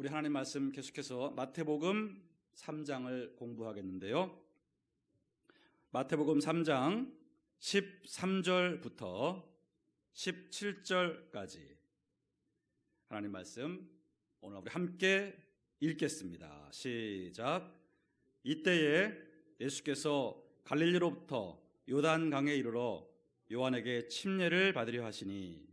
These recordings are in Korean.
우리 하나님 말씀 계속해서 마태복음 3장을 공부하겠는데요. 마태복음 3장 13절부터 17절까지 하나님 말씀 오늘 우리 함께 읽겠습니다. 시작. 이때에 예수께서 갈릴리로부터 요단강에 이르러 요한에게 침례를 받으려 하시니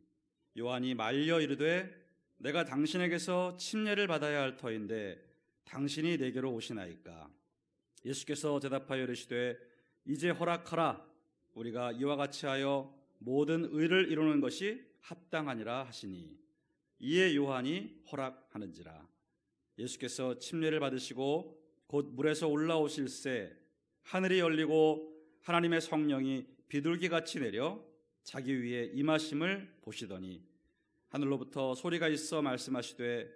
요한이 말려 이르되 내가 당신에게서 침례를 받아야 할 터인데 당신이 내게로 오시나이까. 예수께서 대답하여 이르시되 이제 허락하라. 우리가 이와 같이 하여 모든 의를 이루는 것이 합당하니라 하시니 이에 요한이 허락하는지라. 예수께서 침례를 받으시고 곧 물에서 올라오실새 하늘이 열리고 하나님의 성령이 비둘기같이 내려 자기 위에 임하심을 보시더니 하늘로부터 소리가 있어 말씀하시되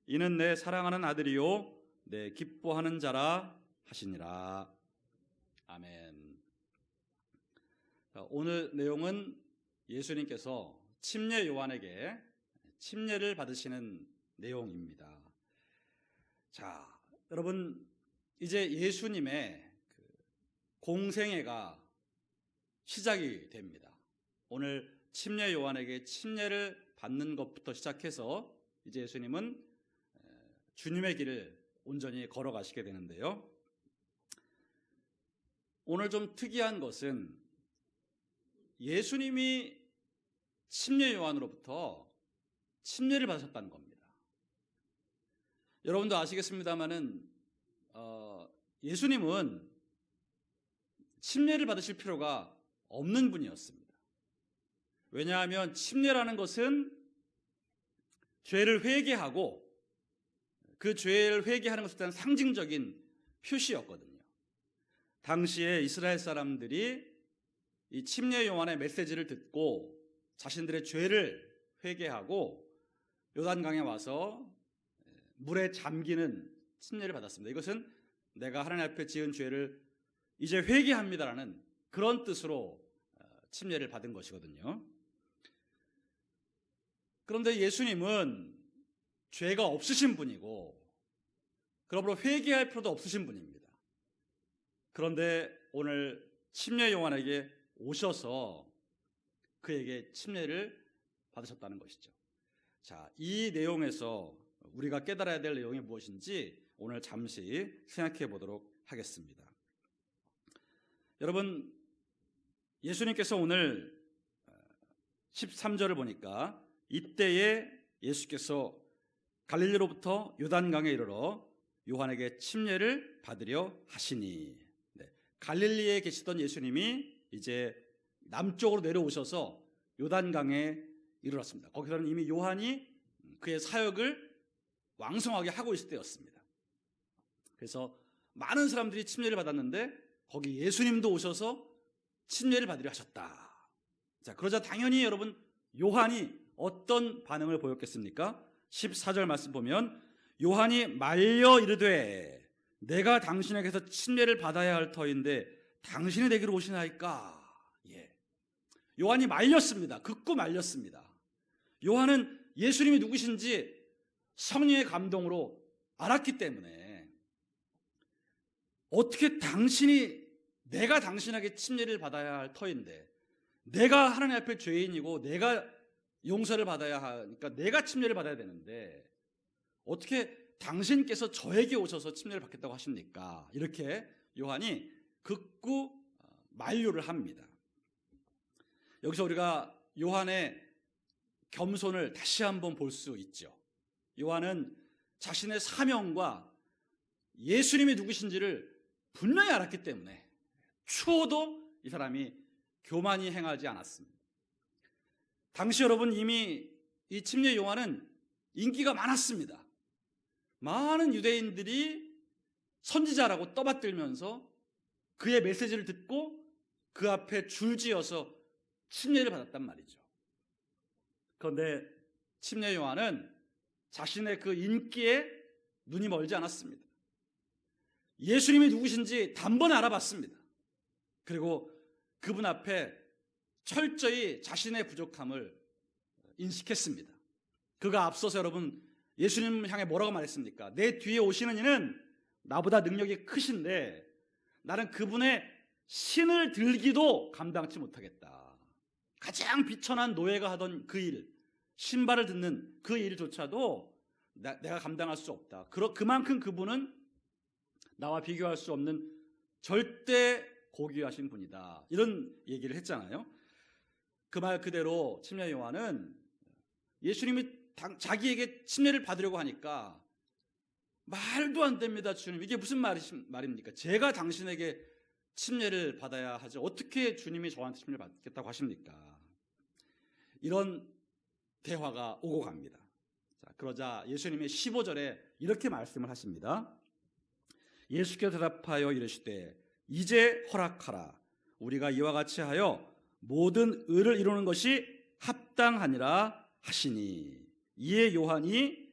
이는 내 사랑하는 아들이요 내 기뻐하는 자라 하시니라. 아멘. 오늘 내용은 예수님께서 침례 요한에게 침례를 받으시는 내용입니다. 자, 여러분 이제 예수님의 공생애가 시작이 됩니다. 오늘 침례 요한에게 침례를 받는 것부터 시작해서 이제 예수님은 주님의 길을 온전히 걸어가시게 되는데요. 오늘 좀 특이한 것은 예수님이 침례 요한으로부터 침례를 받으셨다는 겁니다. 여러분도 아시겠습니다마는 예수님은 침례를 받으실 필요가 없는 분이었습니다. 왜냐하면 침례라는 것은 죄를 회개하고 그 죄를 회개하는 것에 대한 상징적인 표시였거든요. 당시에 이스라엘 사람들이 이 침례 요한의 메시지를 듣고 자신들의 죄를 회개하고 요단강에 와서 물에 잠기는 침례를 받았습니다. 이것은 내가 하나님 앞에 지은 죄를 이제 회개합니다라는 그런 뜻으로 침례를 받은 것이거든요. 그런데 예수님은 죄가 없으신 분이고 그러므로 회개할 필요도 없으신 분입니다. 그런데 오늘 침례 요한에게 오셔서 그에게 침례를 받으셨다는 것이죠. 자, 이 내용에서 우리가 깨달아야 될 내용이 무엇인지 오늘 잠시 생각해 보도록 하겠습니다. 여러분, 예수님께서 오늘 13절을 보니까 이때에 예수께서 갈릴리로부터 요단강에 이르러 요한에게 침례를 받으려 하시니, 갈릴리에 계시던 예수님이 이제 남쪽으로 내려오셔서 요단강에 이르렀습니다. 거기서는 이미 요한이 그의 사역을 왕성하게 하고 있을 때였습니다. 그래서 많은 사람들이 침례를 받았는데 거기 예수님도 오셔서 침례를 받으려 하셨다. 자, 그러자 당연히 여러분 요한이 어떤 반응을 보였겠습니까? 14절 말씀 보면 요한이 말려 이르되 내가 당신에게서 침례를 받아야 할 터인데 당신이 내게로 오시나이까. 요한이 말렸습니다. 극구 말렸습니다. 요한은 예수님이 누구신지 성령의 감동으로 알았기 때문에 어떻게 내가 당신에게 침례를 받아야 할 터인데 내가 하나님 앞에 죄인이고 내가 용서를 받아야 하니까 내가 침례를 받아야 되는데 어떻게 당신께서 저에게 오셔서 침례를 받겠다고 하십니까? 이렇게 요한이 극구 만류를 합니다. 여기서 우리가 요한의 겸손을 다시 한번 볼 수 있죠. 요한은 자신의 사명과 예수님이 누구신지를 분명히 알았기 때문에 추호도 이 사람이 교만히 행하지 않았습니다. 당시 여러분 이미 이 침례 요한은 인기가 많았습니다. 많은 유대인들이 선지자라고 떠받들면서 그의 메시지를 듣고 그 앞에 줄지어서 침례를 받았단 말이죠. 그런데 침례 요한은 자신의 그 인기에 눈이 멀지 않았습니다. 예수님이 누구신지 단번에 알아봤습니다. 그리고 그분 앞에 철저히 자신의 부족함을 인식했습니다. 그가 앞서서 여러분 예수님 향해 뭐라고 말했습니까? 내 뒤에 오시는 이는 나보다 능력이 크신데 나는 그분의 신을 들기도 감당치 못하겠다. 가장 비천한 노예가 하던 그 일, 신발을 듣는 그 일조차도 내가 감당할 수 없다. 그만큼 그분은 나와 비교할 수 없는 절대 고귀하신 분이다. 이런 얘기를 했잖아요. 그 말 그대로 침례 요한은 예수님이 자기에게 침례를 받으려고 하니까 말도 안 됩니다, 주님. 이게 무슨 말입니까? 제가 당신에게 침례를 받아야 하죠. 어떻게 주님이 저한테 침례를 받겠다고 하십니까? 이런 대화가 오고 갑니다. 자, 그러자 예수님이 15절에 이렇게 말씀을 하십니다. 예수께서 대답하여 이르시되 이제 허락하라. 우리가 이와 같이 하여 모든 의를 이루는 것이 합당하니라 하시니 이에 요한이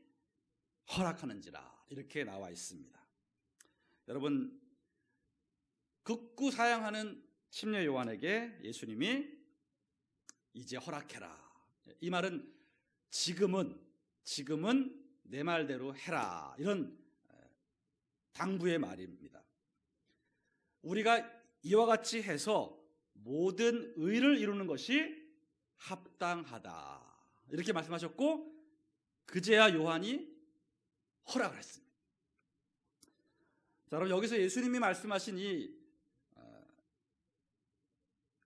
허락하는지라. 이렇게 나와 있습니다. 여러분, 극구 사양하는 침례 요한에게 예수님이 이제 허락해라. 이 말은 지금은 내 말대로 해라. 이런 당부의 말입니다. 우리가 이와 같이 해서 모든 의를 이루는 것이 합당하다. 이렇게 말씀하셨고 그제야 요한이 허락을 했습니다. 자, 여러분, 여기서 예수님이 말씀하신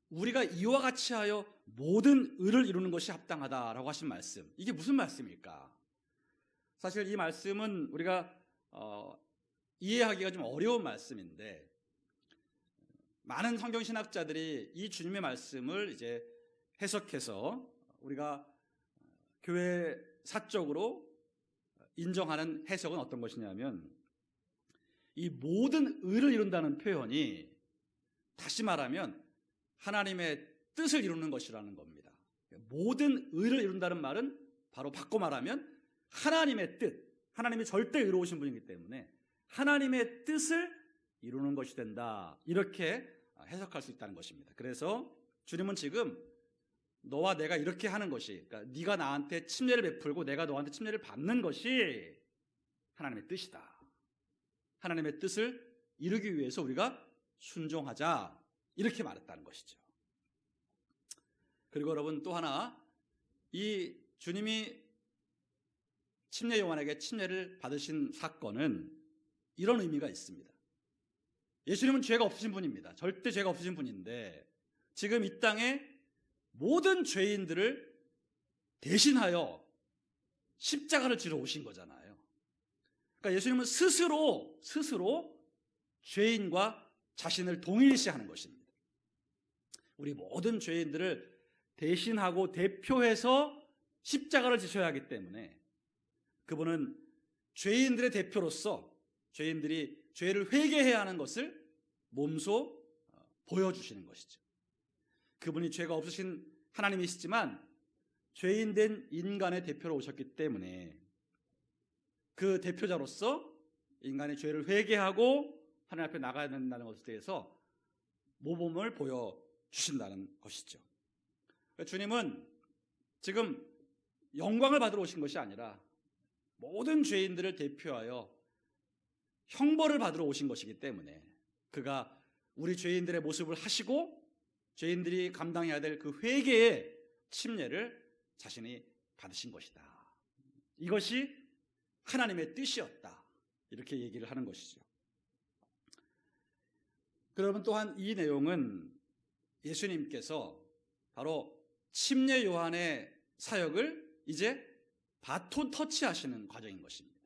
우리가 이와 같이 하여 모든 의를 이루는 것이 합당하다라고 하신 말씀, 이게 무슨 말씀일까? 사실 이 말씀은 우리가 이해하기가 좀 어려운 말씀인데 많은 성경신학자들이 이 주님의 말씀을 이제 해석해서 우리가 교회 사적으로 인정하는 해석은 어떤 것이냐면 이 모든 의를 이룬다는 표현이 다시 말하면 하나님의 뜻을 이루는 것이라는 겁니다. 모든 의를 이룬다는 말은 바로 바꿔 말하면 하나님의 뜻, 하나님이 절대 의로우신 분이기 때문에 하나님의 뜻을 이루는 것이 된다. 이렇게 해석할 수 있다는 것입니다. 그래서 주님은 지금 너와 내가 이렇게 하는 것이, 그러니까 네가 나한테 침례를 베풀고 내가 너한테 침례를 받는 것이 하나님의 뜻이다. 하나님의 뜻을 이루기 위해서 우리가 순종하자. 이렇게 말했다는 것이죠. 그리고 여러분, 또 하나, 이 주님이 침례 요한에게 침례를 받으신 사건은 이런 의미가 있습니다. 예수님은 죄가 없으신 분입니다. 절대 죄가 없으신 분인데 지금 이 땅에 모든 죄인들을 대신하여 십자가를 지러 오신 거잖아요. 그러니까 예수님은 스스로 죄인과 자신을 동일시하는 것입니다. 우리 모든 죄인들을 대신하고 대표해서 십자가를 지셔야 하기 때문에 그분은 죄인들의 대표로서 죄인들이 죄를 회개해야 하는 것을 몸소 보여주시는 것이죠. 그분이 죄가 없으신 하나님이시지만 죄인된 인간의 대표로 오셨기 때문에 그 대표자로서 인간의 죄를 회개하고 하나님 앞에 나가야 된다는 것에 대해서 모범을 보여주신다는 것이죠. 주님은 지금 영광을 받으러 오신 것이 아니라 모든 죄인들을 대표하여 형벌을 받으러 오신 것이기 때문에 그가 우리 죄인들의 모습을 하시고 죄인들이 감당해야 될 그 회개의 침례를 자신이 받으신 것이다. 이것이 하나님의 뜻이었다. 이렇게 얘기를 하는 것이죠. 그러면 또한 이 내용은 예수님께서 바로 침례 요한의 사역을 이제 바톤 터치하시는 과정인 것입니다.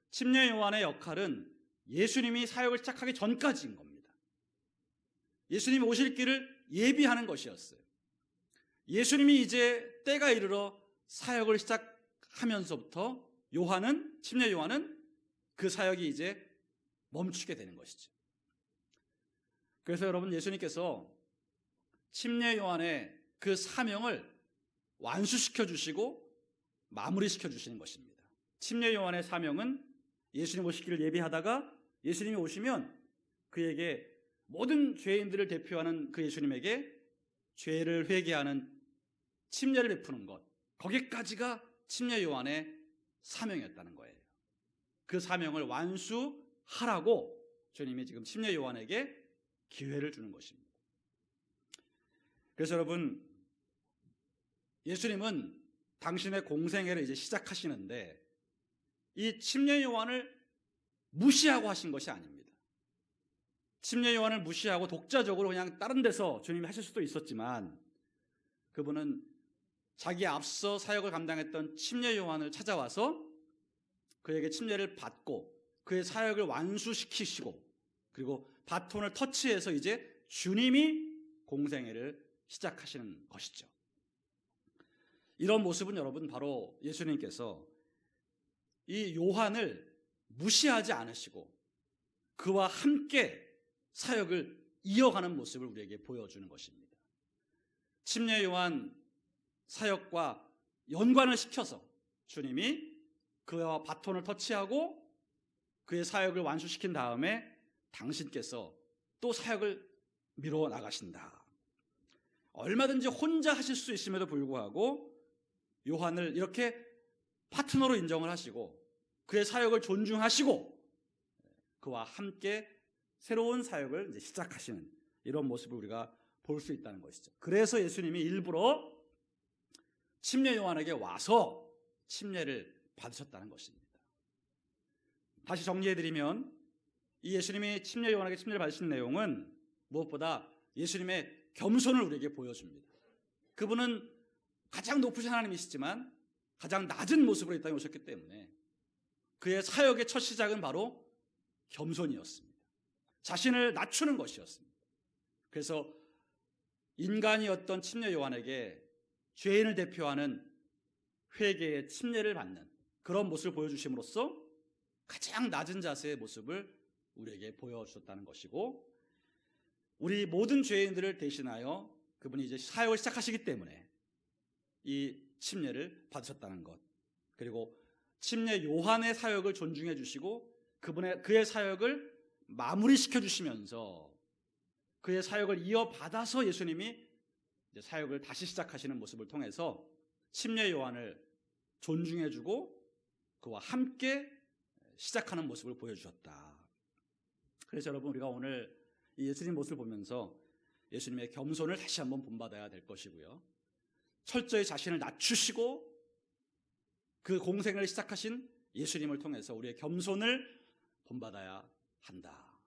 침례 요한의 역할은 예수님이 사역을 시작하기 전까지인 겁니다. 예수님이 오실 길을 예비하는 것이었어요. 예수님이 이제 때가 이르러 사역을 시작하면서부터 침례 요한은 그 사역이 이제 멈추게 되는 것이죠. 그래서 여러분, 예수님께서 침례 요한의 그 사명을 완수시켜 주시고 마무리시켜 주시는 것입니다. 침례 요한의 사명은 예수님 오시기를 예비하다가 예수님이 오시면 그에게 모든 죄인들을 대표하는 그 예수님에게 죄를 회개하는 침례를 베푸는 것, 거기까지가 침례 요한의 사명이었다는 거예요. 그 사명을 완수하라고 주님이 지금 침례 요한에게 기회를 주는 것입니다. 그래서 여러분, 예수님은 당신의 공생애를 이제 시작하시는데 이 침례 요한을 무시하고 하신 것이 아닙니다. 침례 요한을 무시하고 독자적으로 그냥 다른 데서 주님이 하실 수도 있었지만 그분은 자기 앞서 사역을 감당했던 침례 요한을 찾아와서 그에게 침례를 받고 그의 사역을 완수시키시고 그리고 바톤을 터치해서 이제 주님이 공생애를 시작하시는 것이죠. 이런 모습은 여러분 바로 예수님께서 이 요한을 무시하지 않으시고 그와 함께 사역을 이어가는 모습을 우리에게 보여주는 것입니다. 침례 요한 사역과 연관을 시켜서 주님이 그와 바톤을 터치하고 그의 사역을 완수시킨 다음에 당신께서 또 사역을 미뤄 나가신다. 얼마든지 혼자 하실 수 있음에도 불구하고 요한을 이렇게 파트너로 인정을 하시고 그의 사역을 존중하시고 그와 함께 새로운 사역을 이제 시작하시는 이런 모습을 우리가 볼 수 있다는 것이죠. 그래서 예수님이 일부러 침례 요한에게 와서 침례를 받으셨다는 것입니다. 다시 정리해드리면 이 예수님이 침례 요한에게 침례를 받으신 내용은 무엇보다 예수님의 겸손을 우리에게 보여줍니다. 그분은 가장 높으신 하나님이시지만 가장 낮은 모습으로 이 땅에 오셨기 때문에 그의 사역의 첫 시작은 바로 겸손이었습니다. 자신을 낮추는 것이었습니다. 그래서 인간이었던 침례 요한에게 죄인을 대표하는 회개의 침례를 받는 그런 모습을 보여주심으로써 가장 낮은 자세의 모습을 우리에게 보여주셨다는 것이고 우리 모든 죄인들을 대신하여 그분이 이제 사역을 시작하시기 때문에 이 침례를 받으셨다는 것, 그리고 침례 요한의 사역을 존중해 주시고 그의 사역을 마무리시켜 주시면서 그의 사역을 이어받아서 예수님이 이제 사역을 다시 시작하시는 모습을 통해서 침례 요한을 존중해 주고 그와 함께 시작하는 모습을 보여주셨다. 그래서 여러분 우리가 오늘 이 예수님 모습을 보면서 예수님의 겸손을 다시 한번 본받아야 될 것이고요. 철저히 자신을 낮추시고 그 공생을 시작하신 예수님을 통해서 우리의 겸손을 본받아야 한다.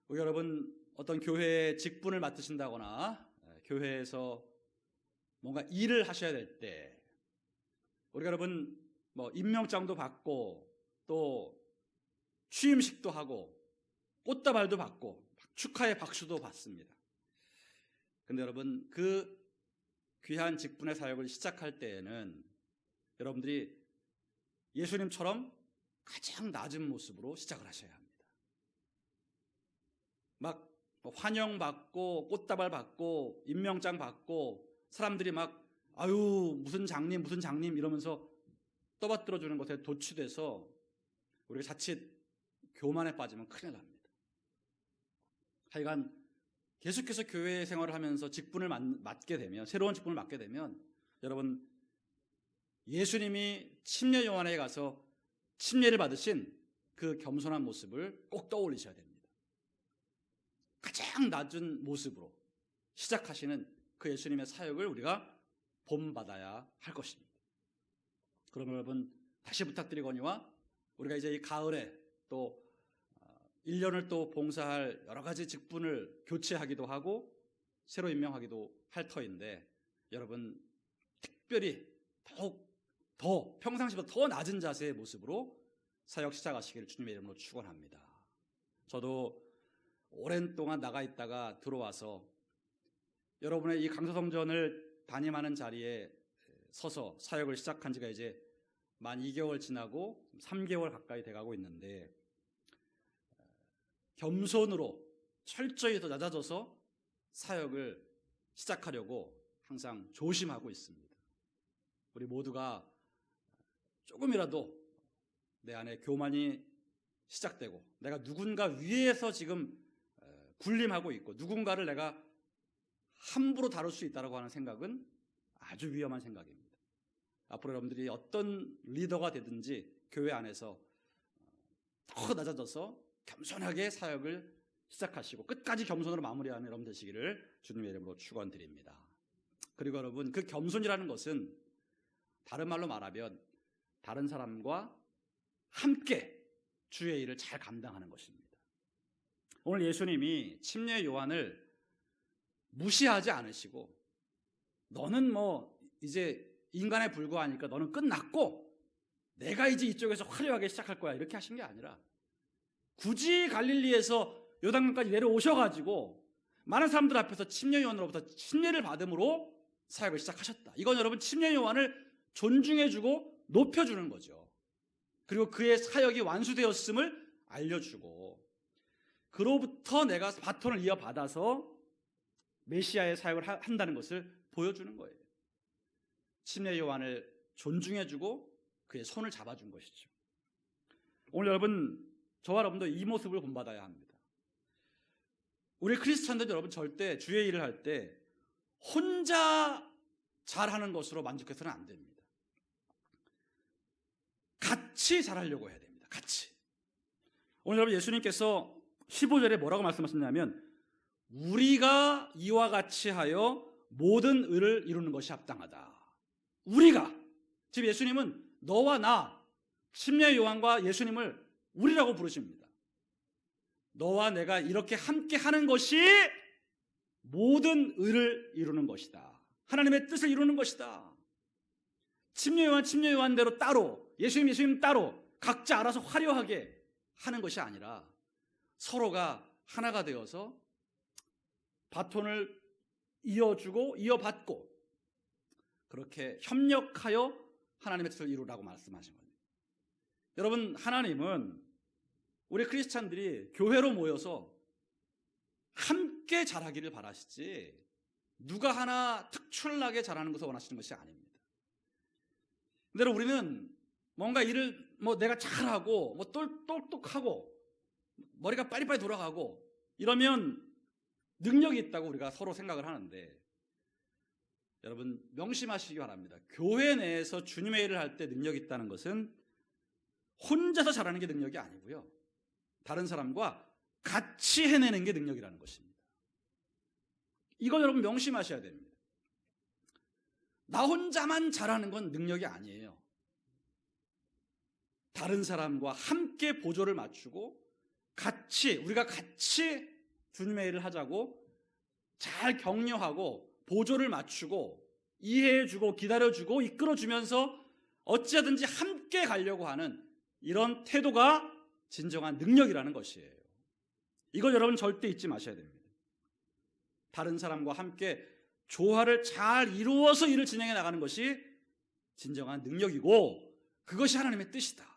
우리 여러분 어떤 교회의 직분을 맡으신다거나 교회에서 뭔가 일을 하셔야 될 때 우리가 여러분 뭐 임명장도 받고 또 취임식도 하고 꽃다발도 받고 축하의 박수도 받습니다. 근데 여러분 그 귀한 직분의 사역을 시작할 때에는 여러분들이 예수님처럼 가장 낮은 모습으로 시작을 하셔야 합니다. 막 환영받고 꽃다발 받고 임명장 받고 사람들이 막 아유 무슨 장님 이러면서 떠받들어주는 것에 도취돼서 우리가 자칫 교만에 빠지면 큰일 납니다. 하여간 계속해서 교회 생활을 하면서 직분을 맡게 되면 새로운 직분을 맡게 되면 여러분 예수님이 침례 요한에게 가서 침례를 받으신 그 겸손한 모습을 꼭 떠올리셔야 됩니다. 가장 낮은 모습으로 시작하시는 그 예수님의 사역을 우리가 본받아야 할 것입니다. 그러면 여러분 다시 부탁드리거니와 우리가 이제 이 가을에 또 1년을 또 봉사할 여러 가지 직분을 교체하기도 하고 새로 임명하기도 할 터인데 여러분 특별히 더욱 더 평상시보다 더 낮은 자세의 모습으로 사역 시작하시기를 주님의 이름으로 축원합니다. 저도 오랜 동안 나가 있다가 들어와서 여러분의 이 강서성전을 담임하는 자리에 서서 사역을 시작한 지가 이제 만 2개월 지나고 3개월 가까이 돼가고 있는데 겸손으로 철저히 더 낮아져서 사역을 시작하려고 항상 조심하고 있습니다. 우리 모두가 조금이라도 내 안에 교만이 시작되고 내가 누군가 위에서 지금 군림하고 있고 누군가를 내가 함부로 다룰 수 있다고 하는 생각은 아주 위험한 생각입니다. 앞으로 여러분들이 어떤 리더가 되든지 교회 안에서 더 낮아져서 겸손하게 사역을 시작하시고 끝까지 겸손으로 마무리하는 여러분 되시기를 주님의 이름으로 축원드립니다. 그리고 여러분, 그 겸손이라는 것은 다른 말로 말하면 다른 사람과 함께 주의 일을 잘 감당하는 것입니다. 오늘 예수님이 침례 요한을 무시하지 않으시고 너는 이제 인간에 불과하니까 너는 끝났고 내가 이제 이쪽에서 화려하게 시작할 거야 이렇게 하신 게 아니라 굳이 갈릴리에서 요단강까지 내려오셔가지고 많은 사람들 앞에서 침례 요한으로부터 침례를 받음으로 사역을 시작하셨다. 이건 여러분 침례 요한을 존중해주고 높여주는 거죠. 그리고 그의 사역이 완수되었음을 알려주고 그로부터 내가 바톤을 이어받아서 메시아의 사역을 한다는 것을 보여주는 거예요. 침례 요한을 존중해주고 그의 손을 잡아준 것이죠. 오늘 여러분, 저와 여러분도 이 모습을 본받아야 합니다. 우리 크리스찬들 여러분 절대 주의 일을 할 때 혼자 잘하는 것으로 만족해서는 안 됩니다. 같이 잘하려고 해야 됩니다. 같이. 오늘 여러분 예수님께서 15절에 뭐라고 말씀하셨냐면 우리가 이와 같이 하여 모든 의를 이루는 것이 합당하다. 우리가. 지금 예수님은 너와 나, 침례 요한과 예수님을 우리라고 부르십니다. 너와 내가 이렇게 함께 하는 것이 모든 의를 이루는 것이다. 하나님의 뜻을 이루는 것이다. 침례 요한대로 따로, 예수님 따로 각자 알아서 화려하게 하는 것이 아니라 서로가 하나가 되어서 바톤을 이어주고 이어받고 그렇게 협력하여 하나님의 뜻을 이루라고 말씀하신 겁니다. 여러분, 하나님은 우리 크리스찬들이 교회로 모여서 함께 잘하기를 바라시지 누가 하나 특출나게 잘하는 것을 원하시는 것이 아닙니다. 근데 우리는 뭔가 일을 내가 잘하고 똑똑하고 머리가 빨리빨리 돌아가고 이러면 능력이 있다고 우리가 서로 생각을 하는데 여러분 명심하시기 바랍니다. 교회 내에서 주님의 일을 할 때 능력이 있다는 것은 혼자서 잘하는 게 능력이 아니고요. 다른 사람과 같이 해내는 게 능력이라는 것입니다. 이걸 여러분 명심하셔야 됩니다. 나 혼자만 잘하는 건 능력이 아니에요. 다른 사람과 함께 보조를 맞추고 우리가 같이 주님의 일을 하자고 잘 격려하고 보조를 맞추고 이해해주고 기다려주고 이끌어주면서 어찌하든지 함께 가려고 하는 이런 태도가 진정한 능력이라는 것이에요. 이걸 여러분 절대 잊지 마셔야 됩니다. 다른 사람과 함께 조화를 잘 이루어서 일을 진행해 나가는 것이 진정한 능력이고 그것이 하나님의 뜻이다.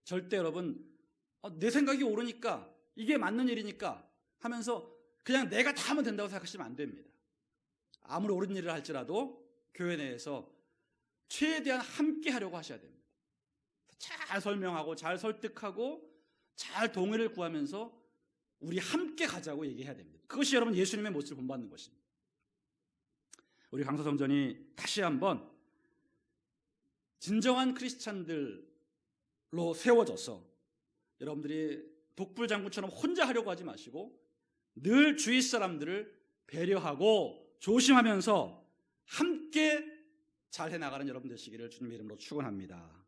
절대 여러분 내 생각이 옳으니까 이게 맞는 일이니까 하면서 그냥 내가 다 하면 된다고 생각하시면 안 됩니다. 아무리 옳은 일을 할지라도 교회 내에서 최대한 함께 하려고 하셔야 됩니다. 잘 설명하고 잘 설득하고 잘 동의를 구하면서 우리 함께 가자고 얘기해야 됩니다. 그것이 여러분 예수님의 모습을 본받는 것입니다. 우리 강서성전이 다시 한번 진정한 크리스찬들로 세워져서 여러분들이 독불장군처럼 혼자 하려고 하지 마시고 늘 주위 사람들을 배려하고 조심하면서 함께 잘 해나가는 여러분 되시기를 주님의 이름으로 축원합니다.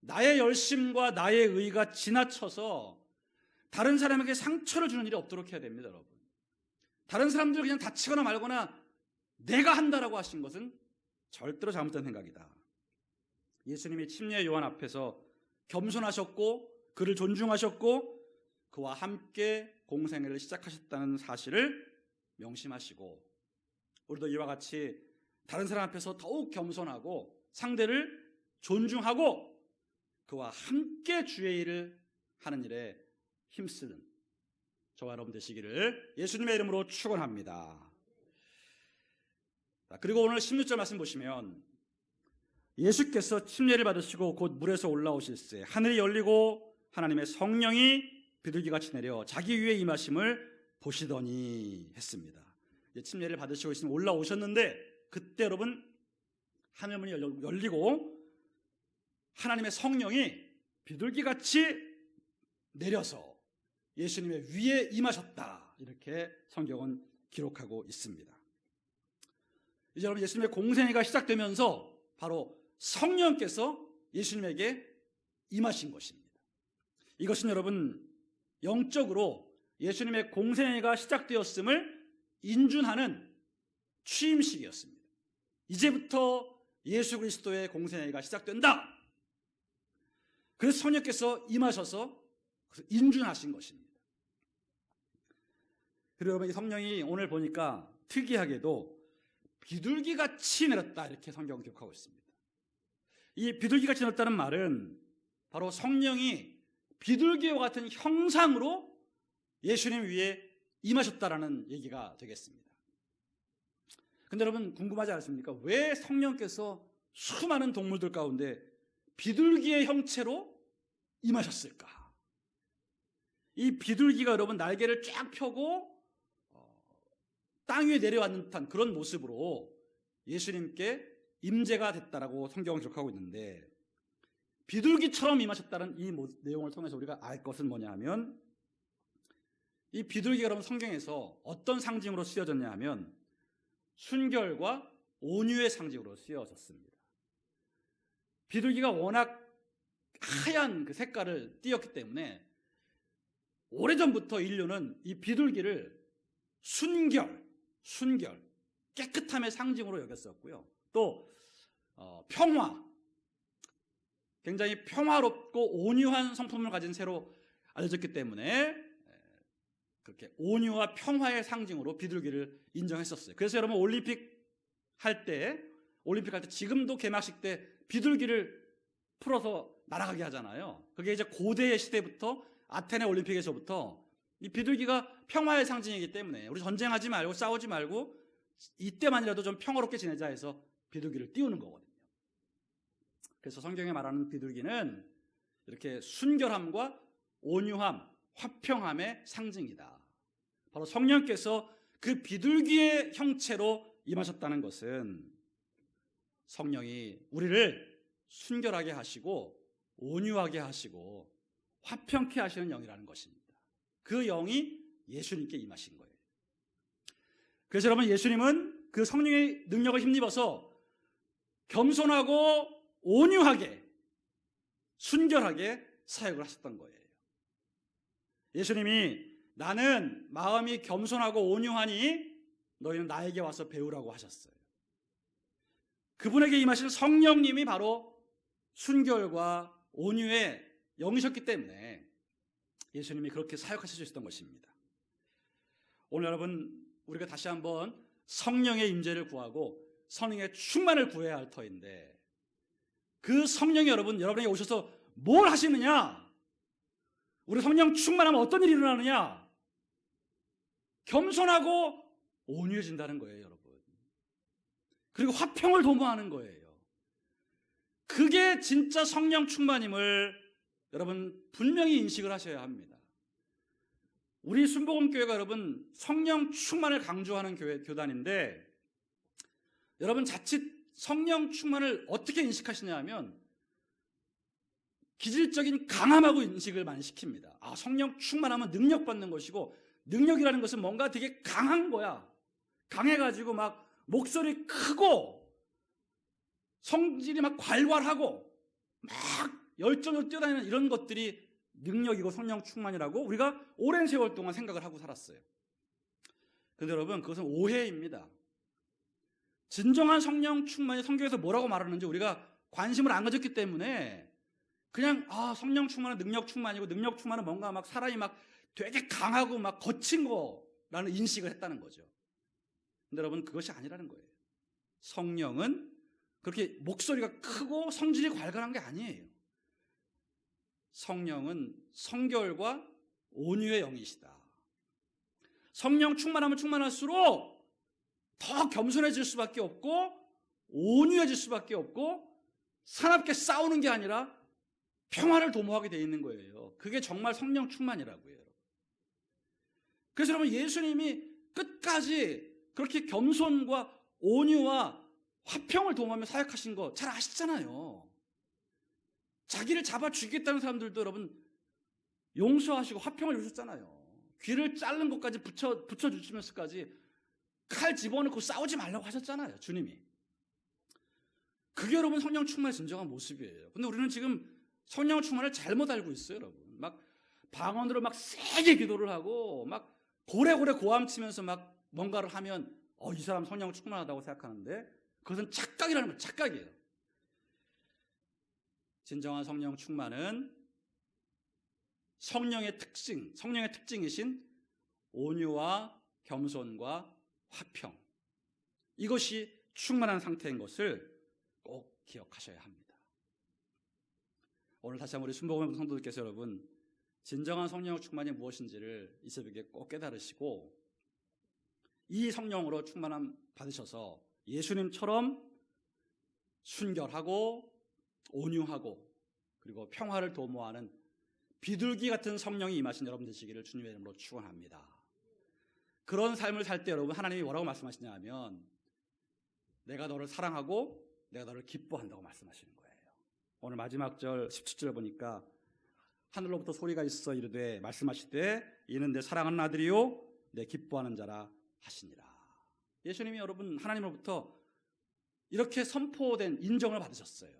나의 열심과 나의 의가 지나쳐서 다른 사람에게 상처를 주는 일이 없도록 해야 됩니다. 여러분, 다른 사람들 그냥 다치거나 말거나 내가 한다라고 하신 것은 절대로 잘못된 생각이다. 예수님이 침례 요한 앞에서 겸손하셨고 그를 존중하셨고 그와 함께 공생애를 시작하셨다는 사실을 명심하시고 우리도 이와 같이 다른 사람 앞에서 더욱 겸손하고 상대를 존중하고 그와 함께 주의 일을 하는 일에 힘쓰는 저와 여러분 되시기를 예수님의 이름으로 축원합니다. 그리고 오늘 16절 말씀 보시면 예수께서 침례를 받으시고 곧 물에서 올라오실새 하늘이 열리고 하나님의 성령이 비둘기같이 내려 자기 위에 임하심을 보시더니 했습니다. 침례를 받으시고 있으면 올라오셨는데 그때 여러분 하늘문이 열리고 하나님의 성령이 비둘기같이 내려서 예수님의 위에 임하셨다. 이렇게 성경은 기록하고 있습니다. 이제 여러분, 예수님의 공생애가 시작되면서 바로 성령께서 예수님에게 임하신 것입니다. 이것은 여러분, 영적으로 예수님의 공생애가 시작되었음을 인준하는 취임식이었습니다. 이제부터 예수 그리스도의 공생애가 시작된다. 그래서 성령께서 임하셔서 인준하신 것입니다. 그리고 여러분, 이 성령이 오늘 보니까 특이하게도 비둘기같이 내렸다, 이렇게 성경은 기록하고 있습니다. 이 비둘기같이 내렸다는 말은 바로 성령이 비둘기와 같은 형상으로 예수님 위에 임하셨다라는 얘기가 되겠습니다. 근데 여러분, 궁금하지 않습니까? 왜 성령께서 수많은 동물들 가운데 비둘기의 형체로 임하셨을까? 이 비둘기가 여러분 날개를 쫙 펴고 땅 위에 내려앉는 듯한 그런 모습으로 예수님께 임재가 됐다라고 성경은 기록하고 있는데, 비둘기처럼 임하셨다는 이 내용을 통해서 우리가 알 것은 뭐냐 하면, 이 비둘기가 여러분 성경에서 어떤 상징으로 쓰여졌냐 하면 순결과 온유의 상징으로 쓰여졌습니다. 비둘기가 워낙 하얀 그 색깔을 띠었기 때문에 오래전부터 인류는 이 비둘기를 순결, 깨끗함의 상징으로 여겼었고요. 또 평화, 굉장히 평화롭고 온유한 성품을 가진 새로 알려졌기 때문에 그렇게 온유와 평화의 상징으로 비둘기를 인정했었어요. 그래서 여러분, 올림픽 할 때 지금도 개막식 때 비둘기를 풀어서 날아가게 하잖아요. 그게 이제 고대의 시대부터, 아테네 올림픽에서부터 이 비둘기가 평화의 상징이기 때문에 우리 전쟁하지 말고 싸우지 말고 이때만이라도 좀 평화롭게 지내자 해서 비둘기를 띄우는 거거든요. 그래서 성경에 말하는 비둘기는 이렇게 순결함과 온유함, 화평함의 상징이다. 바로 성령께서 그 비둘기의 형체로 임하셨다는 것은 성령이 우리를 순결하게 하시고 온유하게 하시고 화평케 하시는 영이라는 것입니다. 그 영이 예수님께 임하신 거예요. 그래서 여러분, 예수님은 그 성령의 능력을 힘입어서 겸손하고 온유하게, 순결하게 사역을 하셨던 거예요. 예수님이 나는 마음이 겸손하고 온유하니 너희는 나에게 와서 배우라고 하셨어요. 그분에게 임하신 성령님이 바로 순결과 온유의 영이셨기 때문에 예수님이 그렇게 사역하실 수 있었던 것입니다. 오늘 여러분, 우리가 다시 한번 성령의 임재를 구하고 성령의 충만을 구해야 할 터인데, 그 성령이 여러분에게 오셔서 뭘 하시느냐? 우리 성령 충만하면 어떤 일이 일어나느냐? 겸손하고 온유해진다는 거예요, 여러분. 그리고 화평을 도모하는 거예요. 그게 진짜 성령 충만임을 여러분 분명히 인식을 하셔야 합니다. 우리 순복음교회가 여러분 성령 충만을 강조하는 교단인데, 여러분 자칫 성령 충만을 어떻게 인식하시냐 하면 기질적인 강함하고 인식을 많이 시킵니다. 아, 성령 충만하면 능력받는 것이고, 능력이라는 것은 뭔가 되게 강한 거야. 강해가지고 막 목소리 크고 성질이 막 괄괄하고 막 열정을 뛰어다니는 이런 것들이 능력이고 성령 충만이라고 우리가 오랜 세월 동안 생각을 하고 살았어요. 그런데 여러분, 그것은 오해입니다. 진정한 성령 충만이 성경에서 뭐라고 말하는지 우리가 관심을 안 가졌기 때문에 그냥 성령 충만은 능력 충만이고, 능력 충만은 뭔가 막 사람이 막 되게 강하고 막 거친 거라는 인식을 했다는 거죠. 근데 여러분, 그것이 아니라는 거예요. 성령은 그렇게 목소리가 크고 성질이 괄괄한 게 아니에요. 성령은 성결과 온유의 영이시다. 성령 충만하면 충만할수록 더 겸손해질 수밖에 없고 온유해질 수밖에 없고 사납게 싸우는 게 아니라 평화를 도모하게 돼 있는 거예요. 그게 정말 성령 충만이라고요. 그래서 여러분, 예수님이 끝까지 그렇게 겸손과 온유와 화평을 도모하며 사역하신 거 잘 아시잖아요. 자기를 잡아 죽이겠다는 사람들도 여러분 용서하시고 화평을 이루셨잖아요. 귀를 자른 것까지 붙여주시면서까지 칼 집어넣고 싸우지 말라고 하셨잖아요. 주님이. 그게 여러분 성령 충만의 진정한 모습이에요. 근데 우리는 지금 성령 충만을 잘못 알고 있어요, 여러분. 막 방언으로 막 세게 기도를 하고 막 고래고래 고함치면서 막 뭔가를 하면 이 사람 성령 충만하다고 생각하는데 그것은 착각이라는 거예요. 착각이에요. 진정한 성령 충만은 성령의 특징이신 온유와 겸손과 화평, 이것이 충만한 상태인 것을 꼭 기억하셔야 합니다. 오늘 다시 한번 우리 순복음 성도들께서 여러분 진정한 성령 충만이 무엇인지를 이 새벽에 꼭 깨달으시고 이 성령으로 충만함 받으셔서 예수님처럼 순결하고 온유하고 그리고 평화를 도모하는 비둘기 같은 성령이 임하신 여러분 되시기를 주님의 이름으로 축원합니다. 그런 삶을 살 때 여러분 하나님이 뭐라고 말씀하시냐 하면 내가 너를 사랑하고 내가 너를 기뻐한다고 말씀하시는 거예요. 오늘 마지막 절 17절 보니까 하늘로부터 소리가 있어 이르되 말씀하시되 이는 내 사랑하는 아들이요 내 기뻐하는 자라 하시니라. 예수님이 여러분 하나님으로부터 이렇게 선포된 인정을 받으셨어요.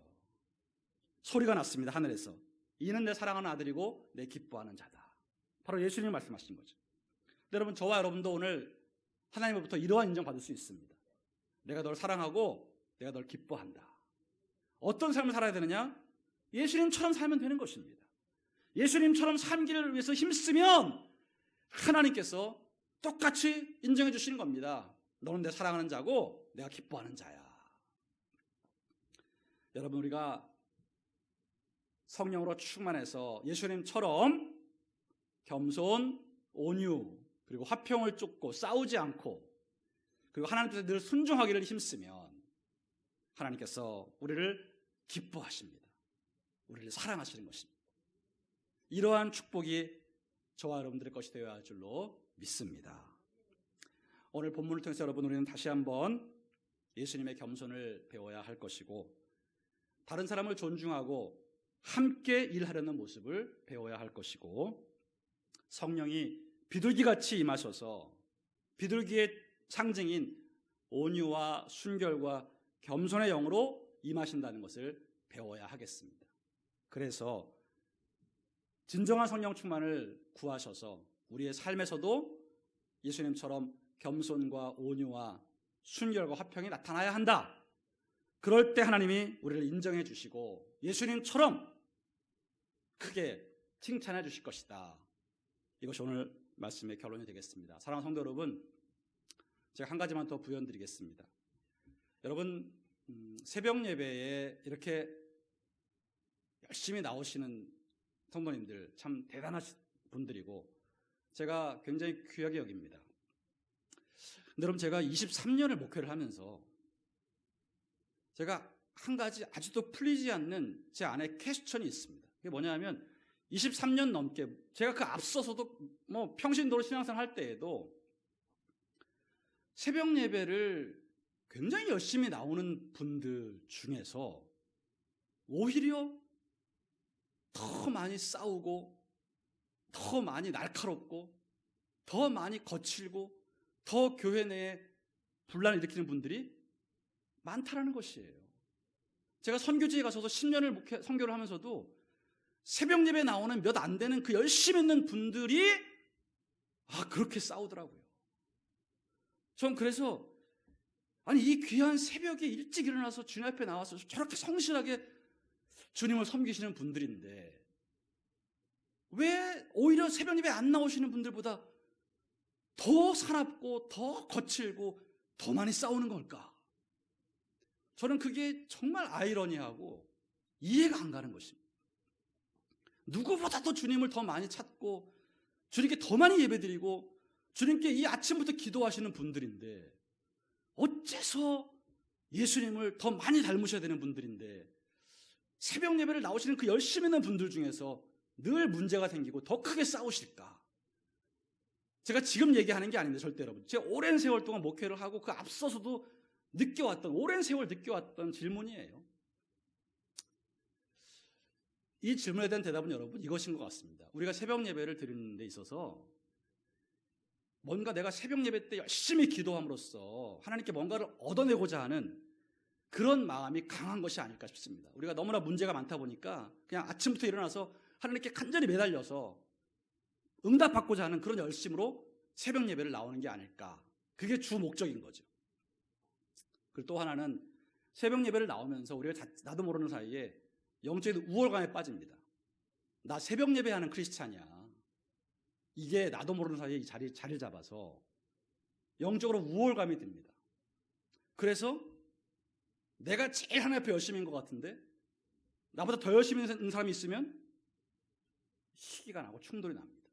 소리가 났습니다. 하늘에서. 이는 내 사랑하는 아들이고 내 기뻐하는 자다. 바로 예수님이 말씀하신 거죠. 근데 여러분 저와 여러분도 오늘 하나님으로부터 이러한 인정 받을 수 있습니다. 내가 널 사랑하고 내가 널 기뻐한다. 어떤 삶을 살아야 되느냐? 예수님처럼 살면 되는 것입니다. 예수님처럼 살기를 위해서 힘쓰면 하나님께서 똑같이 인정해 주시는 겁니다. 너는 내 사랑하는 자고 내가 기뻐하는 자야. 여러분 우리가 성령으로 충만해서 예수님처럼 겸손, 온유, 그리고 화평을 쫓고 싸우지 않고 그리고 하나님 뜻에 늘 순종하기를 힘쓰면 하나님께서 우리를 기뻐하십니다. 우리를 사랑하시는 것입니다. 이러한 축복이 저와 여러분들의 것이 되어야 할 줄로 믿습니다. 오늘 본문을 통해서 여러분 우리는 다시 한번 예수님의 겸손을 배워야 할 것이고 다른 사람을 존중하고 함께 일하려는 모습을 배워야 할 것이고 성령이 비둘기같이 임하셔서 비둘기의 상징인 온유와 순결과 겸손의 영으로 임하신다는 것을 배워야 하겠습니다. 그래서 진정한 성령 충만을 구하셔서 우리의 삶에서도 예수님처럼 겸손과 온유와 순결과 화평이 나타나야 한다. 그럴 때 하나님이 우리를 인정해 주시고 예수님처럼 크게 칭찬해 주실 것이다. 이것이 오늘 말씀의 결론이 되겠습니다. 사랑하는 성도 여러분, 제가 한 가지만 더 부연드리겠습니다. 여러분 새벽 예배에 이렇게 열심히 나오시는 성도님들 참 대단하신 분들이고 제가 굉장히 귀하게 여깁니다. 근데 여러분 제가 23년을 목회를 하면서 제가 한 가지 아직도 풀리지 않는 제 안에 퀘스천이 있습니다. 그게 뭐냐면 23년 넘게 제가 그 앞서서도 뭐 평신도로 신앙생활 할 때에도 새벽 예배를 굉장히 열심히 나오는 분들 중에서 오히려 더 많이 싸우고 더 많이 날카롭고 더 많이 거칠고 더 교회 내에 분란을 일으키는 분들이 많다라는 것이에요. 제가 선교지에 가서도 10년을 선교를 하면서도 새벽 예배에 나오는 몇 안 되는 그 열심히 있는 분들이 그렇게 싸우더라고요. 전 그래서 이 귀한 새벽에 일찍 일어나서 주님 앞에 나와서 저렇게 성실하게 주님을 섬기시는 분들인데 왜 오히려 새벽 예배 안 나오시는 분들보다 더 사납고 더 거칠고 더 많이 싸우는 걸까? 저는 그게 정말 아이러니하고 이해가 안 가는 것입니다. 누구보다도 주님을 더 많이 찾고 주님께 더 많이 예배드리고 주님께 이 아침부터 기도하시는 분들인데 어째서 예수님을 더 많이 닮으셔야 되는 분들인데 새벽 예배를 나오시는 그 열심히 있는 분들 중에서 늘 문제가 생기고 더 크게 싸우실까? 제가 지금 얘기하는 게 아닌데 절대 여러분 제가 오랜 세월 동안 목회를 하고 그 앞서서도 느껴왔던, 오랜 세월 느껴왔던 질문이에요. 이 질문에 대한 대답은 여러분 이것인 것 같습니다. 우리가 새벽 예배를 드리는 데 있어서 뭔가 내가 새벽 예배 때 열심히 기도함으로써 하나님께 뭔가를 얻어내고자 하는 그런 마음이 강한 것이 아닐까 싶습니다. 우리가 너무나 문제가 많다 보니까 그냥 아침부터 일어나서 하나님께 간절히 매달려서 응답받고자 하는 그런 열심으로 새벽 예배를 나오는 게 아닐까. 그게 주 목적인 거죠. 그리고 또 하나는 새벽 예배를 나오면서 우리가 나도 모르는 사이에 영적인 우월감에 빠집니다. 나 새벽 예배하는 크리스찬이야. 이게 나도 모르는 사이에 이 자리를 잡아서 영적으로 우월감이 듭니다. 그래서 내가 제일 하나님 앞에 열심인 것 같은데 나보다 더 열심히 있는 사람이 있으면 시기가 나고 충돌이 납니다.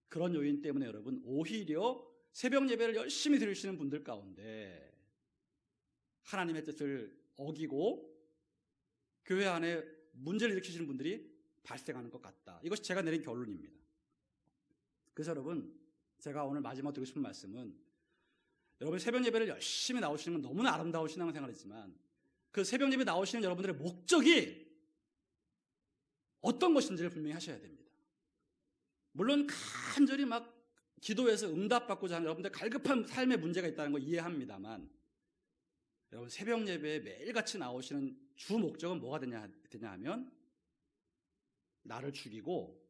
그런 요인 때문에 여러분 오히려 새벽 예배를 열심히 드리시는 분들 가운데 하나님의 뜻을 어기고 교회 안에 문제를 일으키시는 분들이 발생하는 것 같다. 이것이 제가 내린 결론입니다. 그래서 여러분 제가 오늘 마지막으로 드리고 싶은 말씀은 여러분 새벽 예배를 열심히 나오시는 건 너무나 아름다운 신앙생활이지만 그 새벽 예배 나오시는 여러분들의 목적이 어떤 것인지를 분명히 하셔야 됩니다. 물론 간절히 막 기도해서 응답받고자 하는 여러분들 갈급한 삶의 문제가 있다는 거 이해합니다만 여러분 새벽 예배에 매일같이 나오시는 주 목적은 뭐가 되냐 하면 나를 죽이고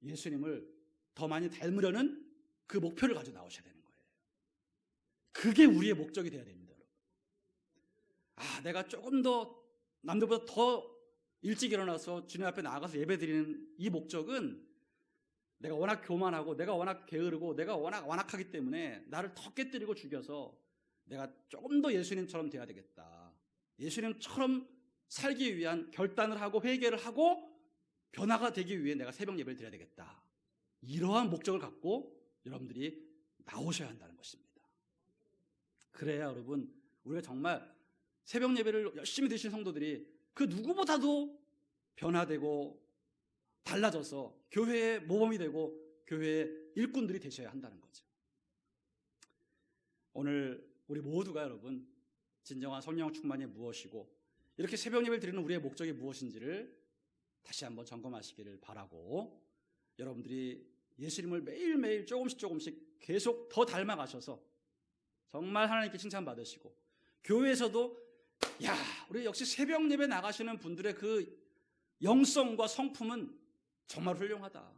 예수님을 더 많이 닮으려는 그 목표를 가지고 나오셔야 되는 거예요. 그게 우리의 목적이 돼야 됩니다. 여러분. 내가 조금 더 남들보다 더 일찍 일어나서 주님 앞에 나가서 예배드리는 이 목적은 내가 워낙 교만하고 내가 워낙 게으르고 내가 워낙 완악하기 때문에 나를 더 깨뜨리고 죽여서 내가 조금 더 예수님처럼 돼야 되겠다. 예수님처럼 살기 위한 결단을 하고 회개를 하고 변화가 되기 위해 내가 새벽 예배를 드려야 되겠다. 이러한 목적을 갖고 여러분들이 나오셔야 한다는 것입니다. 그래야 여러분 우리가 정말 새벽 예배를 열심히 드시는 성도들이 그 누구보다도 변화되고 달라져서 교회의 모범이 되고 교회의 일꾼들이 되셔야 한다는 거죠. 오늘 우리 모두가 여러분 진정한 성령 충만이 무엇이고 이렇게 새벽 예배를 드리는 우리의 목적이 무엇인지를 다시 한번 점검하시기를 바라고 여러분들이 예수님을 매일매일 조금씩 계속 더 닮아가셔서 정말 하나님께 칭찬받으시고 교회에서도 우리 역시 새벽 예배 나가시는 분들의 그 영성과 성품은 정말 훌륭하다.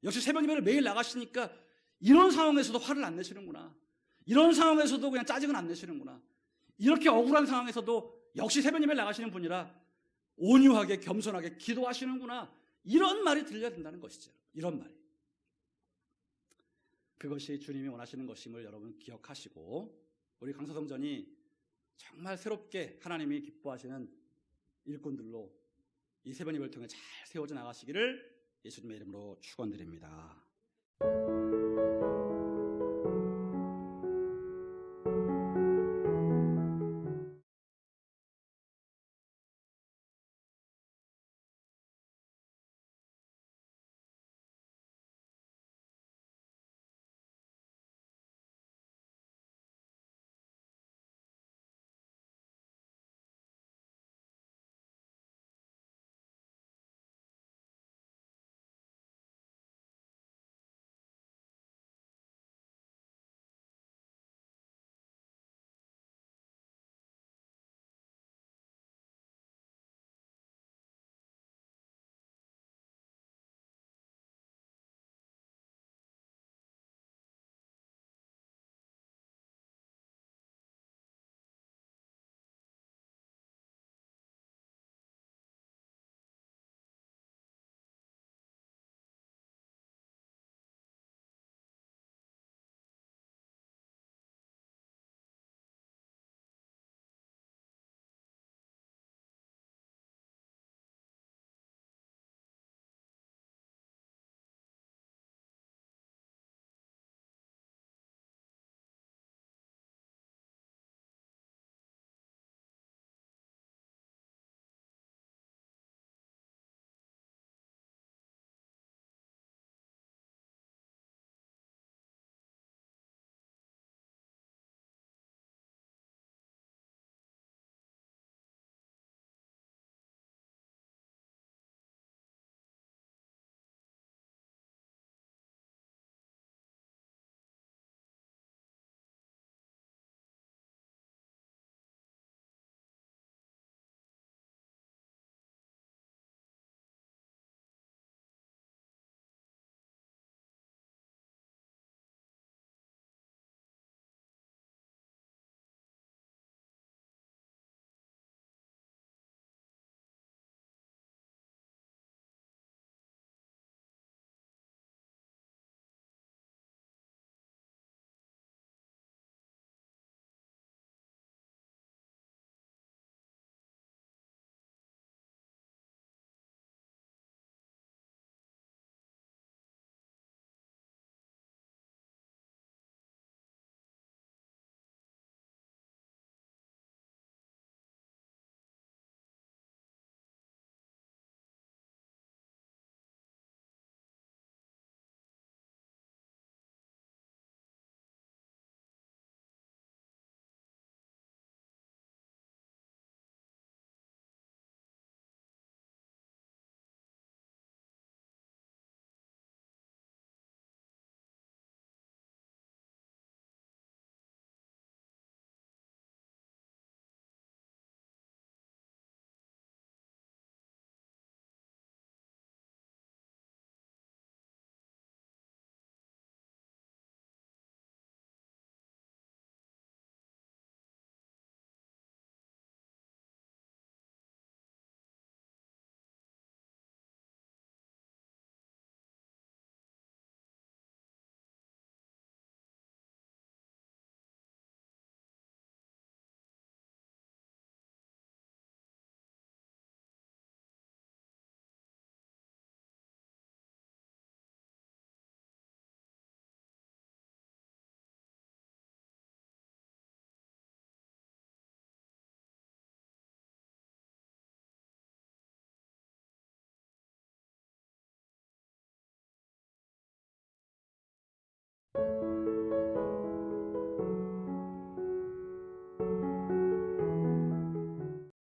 역시 새벽 예배를 매일 나가시니까 이런 상황에서도 화를 안 내시는구나. 이런 상황에서도 그냥 짜증은 안 내시는구나. 이렇게 억울한 상황에서도 역시 새벽 예배를 나가시는 분이라 온유하게 겸손하게 기도하시는구나. 이런 말이 들려야 된다는 것이죠. 이런 말이. 그것이 주님이 원하시는 것임을 여러분 기억하시고 우리 강서성전이 정말 새롭게 하나님이 기뻐하시는 일꾼들로 이 새벽 예배를 통해 잘 세워져 나가시기를 예수님의 이름으로 축원드립니다.